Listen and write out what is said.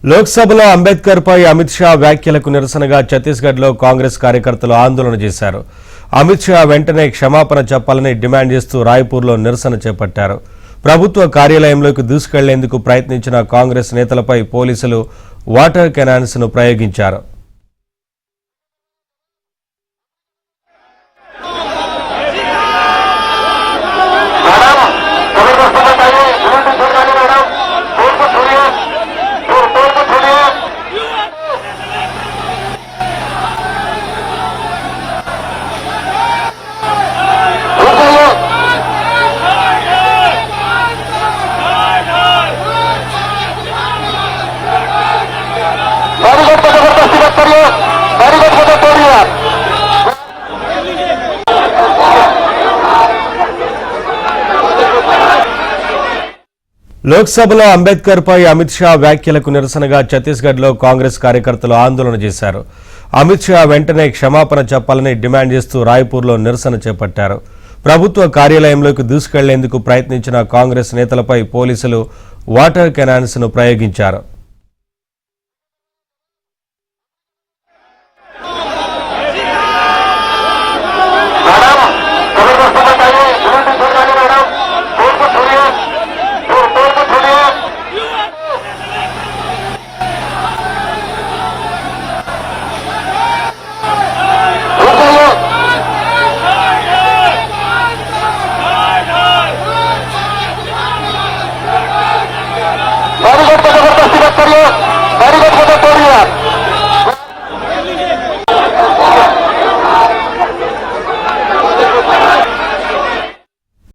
లోక్సభలో అంబేద్కర్ పై అమిత్ షా వ్యాఖ్యలకు నిరసనగా ఛత్తీస్గఢ్లో కాంగ్రెస్ కార్యకర్తలు ఆందోళన చేశారు. అమిత్ షా వెంటనే క్షమాపణ చెప్పాలని డిమాండ్ చేస్తూ రాయ్పూర్లో నిరసన చేపట్టారు. ప్రభుత్వ కార్యాలయంలోకి దూసుకెళ్లేందుకు ప్రయత్నించిన కాంగ్రెస్ నేతలపై పోలీసులు వాటర్ కెనాన్స్ ను ప్రయోగించారు. లోక్సభలో అంబేద్కర్ పై అమిత్ షా వ్యాఖ్యలకు నిరసనగా ఛత్తీస్గఢ్లో కాంగ్రెస్ కార్యకర్తలు ఆందోళన చేశారు. అమిత్ షా వెంటనే క్షమాపణ చెప్పాలని డిమాండ్ చేస్తూ రాయ్పూర్లో నిరసన చేపట్టారు. ప్రభుత్వ కార్యాలయంలోకి దూసుకెళ్లేందుకు ప్రయత్నించిన కాంగ్రెస్ నేతలపై పోలీసులు వాటర్ కెనాన్స్ ను ప్రయోగించారు.